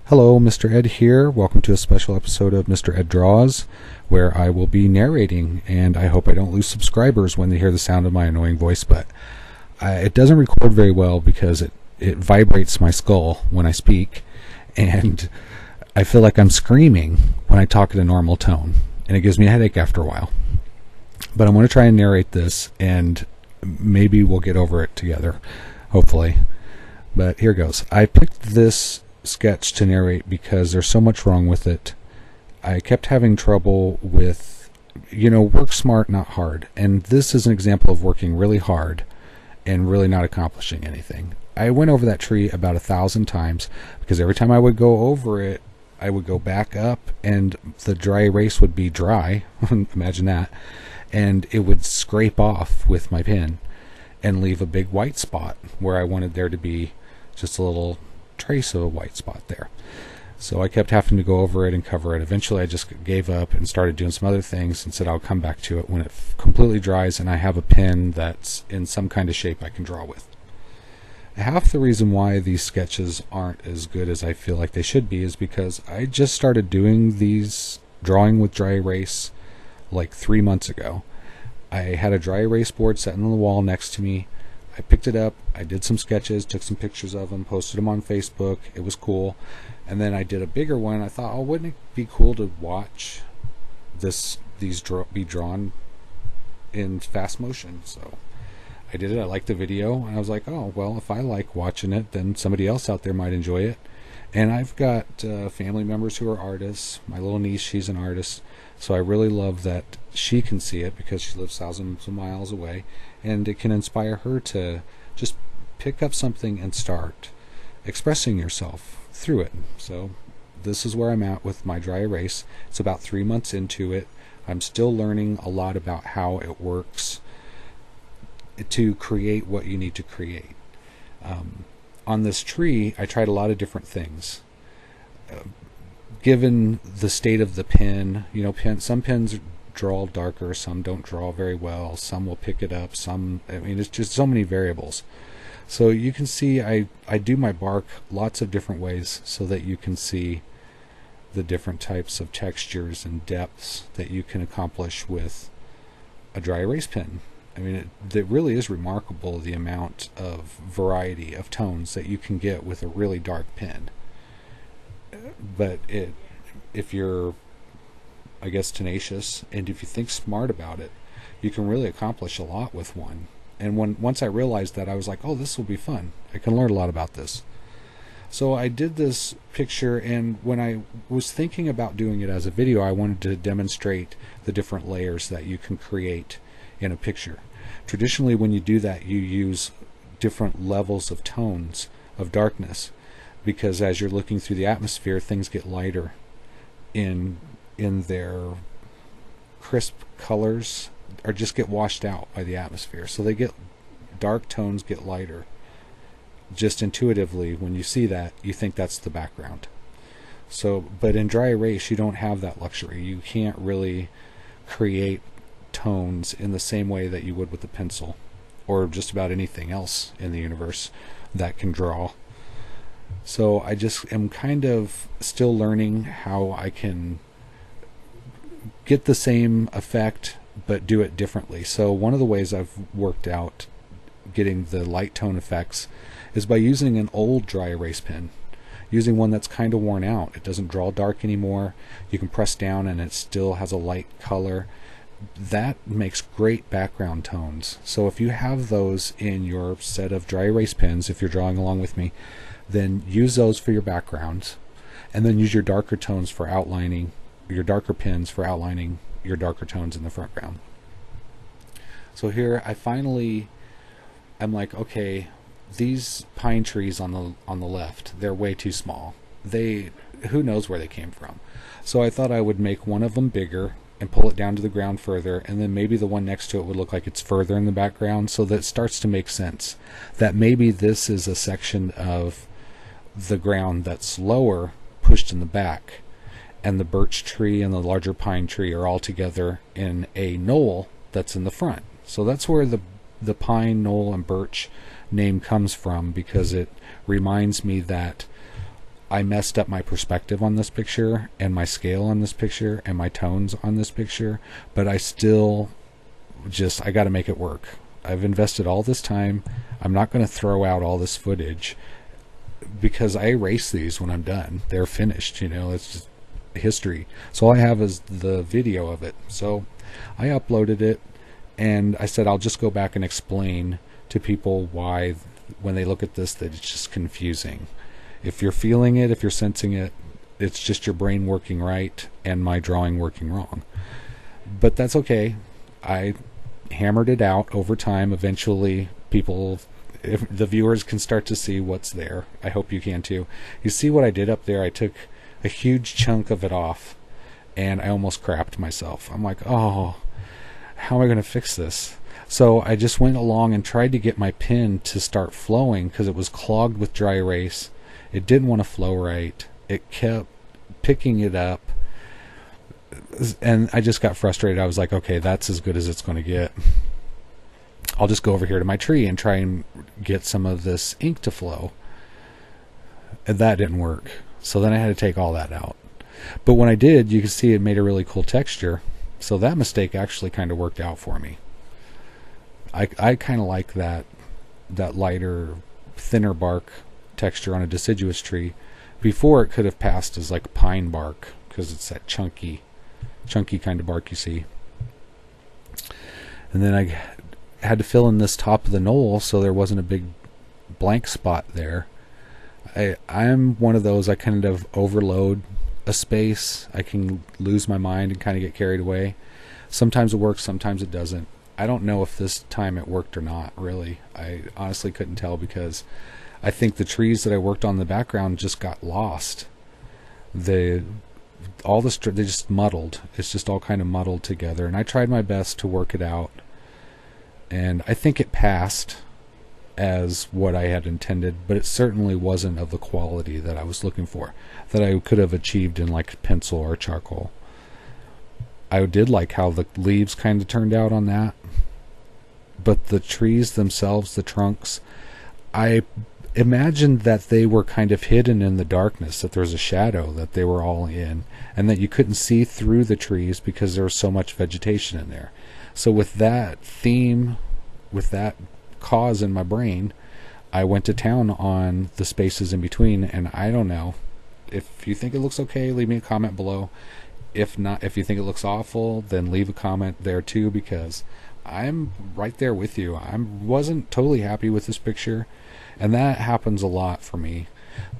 Hello, Mr. Ed here. Welcome to a special episode of Mr. Ed Draws, where I will be narrating, and I hope I don't lose subscribers when they hear the sound of my annoying voice, but it doesn't record very well because it vibrates my skull when I speak, and I feel like I'm screaming when I talk at a normal tone, and it gives me a headache after a while. But I'm going to try and narrate this, and maybe we'll get over it together, hopefully. But here goes. I picked this sketch to narrate because there's so much wrong with it. I kept having trouble with, work smart, not hard. And this is an example of working really hard and really not accomplishing anything. I went over that tree about 1,000 times because every time I would go over it, I would go back up and the dry erase would be dry. Imagine that. And it would scrape off with my pen and leave a big white spot where I wanted there to be just a little trace of a white spot there. So I kept having to go over it and cover it. Eventually I just gave up and started doing some other things and said I'll come back to it when it completely dries and I have a pen that's in some kind of shape I can draw with. Half the reason why these sketches aren't as good as I feel like they should be is because I just started doing these drawing with dry erase like 3 months ago. I had a dry erase board sitting on the wall next to me. I picked it up, I did some sketches, took some pictures of them, posted them on Facebook. It was cool. And then I did a bigger one. I thought, wouldn't it be cool to watch these be drawn in fast motion? So I did it. I liked the video, and I was like, oh, well, if I like watching it, then somebody else out there might enjoy it. And I've got family members who are artists. My little niece, she's an artist. So I really love that she can see it because she lives thousands of miles away, and it can inspire her to just pick up something and start expressing yourself through it. So this is where I'm at with my dry erase. It's about 3 months into it. I'm still learning a lot about how it works to create what you need to create. On this tree, I tried a lot of different things. Given the state of the pen, some pens draw darker, some don't draw very well, some will pick it up, it's just so many variables. So you can see I do my bark lots of different ways so that you can see the different types of textures and depths that you can accomplish with a dry erase pen. It really is remarkable the amount of variety of tones that you can get with a really dark pen. But if you're, I guess, tenacious, and if you think smart about it, you can really accomplish a lot with one. And once I realized that, I was like, oh, this will be fun. I can learn a lot about this. So I did this picture, and when I was thinking about doing it as a video, I wanted to demonstrate the different layers that you can create in a picture. Traditionally, when you do that, you use different levels of tones of darkness, because as you're looking through the atmosphere, things get lighter in their crisp colors, or just get washed out by the atmosphere. So dark tones get lighter. Just intuitively, when you see that, you think that's the background. But in dry erase, you don't have that luxury. You can't really create tones in the same way that you would with a pencil, or just about anything else in the universe that can draw. So I just am kind of still learning how I can get the same effect but do it differently. So one of the ways I've worked out getting the light tone effects is by using an old dry erase pen, using one that's kind of worn out. It doesn't draw dark anymore. You can press down and it still has a light color. That makes great background tones. So if you have those in your set of dry erase pens, if you're drawing along with me, then use those for your backgrounds, and then use your darker tones for outlining, your darker pens for outlining your darker tones in the foreground. So here I'm like, okay, these pine trees on the left, they're way too small. Who knows where they came from? So I thought I would make one of them bigger and pull it down to the ground further, and then maybe the one next to it would look like it's further in the background, so that it starts to make sense that maybe this is a section of the ground that's lower, pushed in the back, and the birch tree and the larger pine tree are all together in a knoll that's in the front. So that's where the pine, knoll, and birch name comes from, because it reminds me that I messed up my perspective on this picture and my scale on this picture and my tones on this picture, but I still I got to make it work. I've invested all this time. I'm not going to throw out all this footage because I erase these when I'm done. They're finished, it's just history. So all I have is the video of it. So I uploaded it, and I said I'll just go back and explain to people why when they look at this that it's just confusing. If you're feeling it, if you're sensing it, it's just your brain working right and my drawing working wrong. But that's okay. I hammered it out over time. Eventually if the viewers can start to see what's there. I hope you can too. You see what I did up there? I took a huge chunk of it off and I almost crapped myself. I'm like, oh, how am I going to fix this? So I just went along and tried to get my pen to start flowing because it was clogged with dry erase. It didn't want to flow right. It kept picking it up. And I just got frustrated. I was like, okay, that's as good as it's going to get. I'll just go over here to my tree and try and get some of this ink to flow. And that didn't work. So then I had to take all that out. But when I did, you can see it made a really cool texture. So that mistake actually kind of worked out for me. I kind of like that lighter, thinner bark texture on a deciduous tree. Before, it could have passed as like pine bark because it's that chunky kind of bark you see. And then I had to fill in this top of the knoll so there wasn't a big blank spot there. I'm one of those, I kind of overload a space. I can lose my mind and kind of get carried away. Sometimes it works, sometimes it doesn't. I don't know if this time it worked or not, really. I honestly couldn't tell because I think the trees that I worked on in the background just got lost. They just muddled. It's just all kind of muddled together. And I tried my best to work it out. And I think it passed as what I had intended, but it certainly wasn't of the quality that I was looking for, that I could have achieved in like pencil or charcoal. I did like how the leaves kind of turned out on that, but the trees themselves, the trunks, I imagined that they were kind of hidden in the darkness, that there was a shadow that they were all in, and that you couldn't see through the trees because there was so much vegetation in there. So with that theme, with that cause in my brain, I went to town on the spaces in between, and I don't know. If you think it looks okay, leave me a comment below. If not, if you think it looks awful, then leave a comment there too, because I'm right there with you. I wasn't totally happy with this picture, and that happens a lot for me,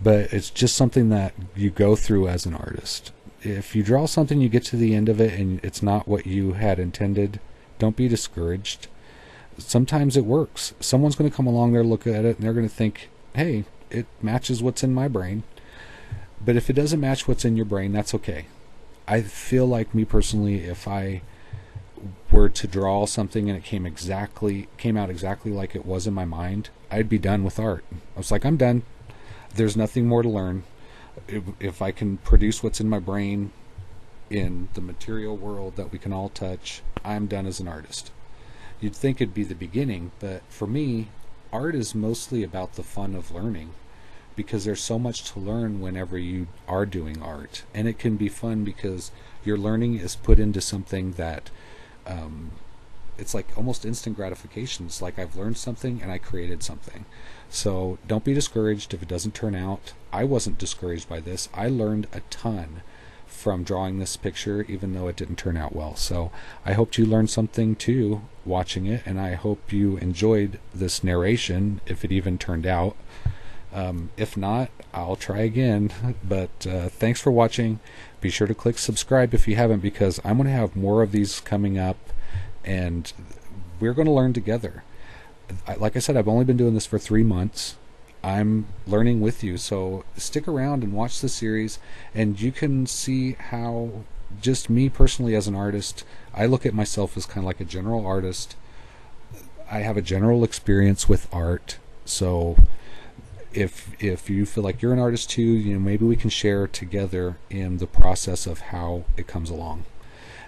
but it's just something that you go through as an artist. If you draw something, you get to the end of it and it's not what you had intended, don't be discouraged. Sometimes it works. Someone's going to come along there, look at it, and they're going to think, hey, it matches what's in my brain. But if it doesn't match what's in your brain, that's okay. I feel like, me personally, if I were to draw something and it came out exactly like it was in my mind, I'd be done with art. I was like, I'm done. There's nothing more to learn. If I can produce what's in my brain in the material world that we can all touch, I'm done as an artist. You'd think it'd be the beginning, but for me, art is mostly about the fun of learning, because there's so much to learn whenever you are doing art, and it can be fun because your learning is put into something that it's like almost instant gratification. It's like I've learned something and I created something. So don't be discouraged if it doesn't turn out. I wasn't discouraged by this. I learned a ton from drawing this picture, even though it didn't turn out well. So I hope you learned something too watching it, and I hope you enjoyed this narration, if it even turned out. If not, I'll try again. But thanks for watching. Be sure to click subscribe if you haven't, because I'm going to have more of these coming up, and we're going to learn together. Like I said, I've only been doing this for 3 months. I'm learning with you, so stick around and watch the series, and you can see how, just me personally as an artist, I look at myself as kind of like a general artist. I have a general experience with art, so if you feel like you're an artist too, maybe we can share together in the process of how it comes along.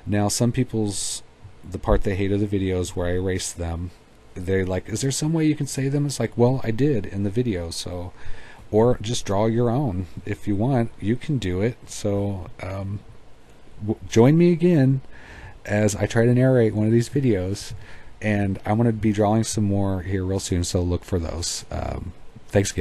Now, some people's, the part they hate of the videos where I erase them, they're like, is there some way you can save them? It's like, well, I did in the video, so or just draw your own if you want. You can do it. So join me again as I try to narrate one of these videos, and I'm going to be drawing some more here real soon, so look for those. Thanks again.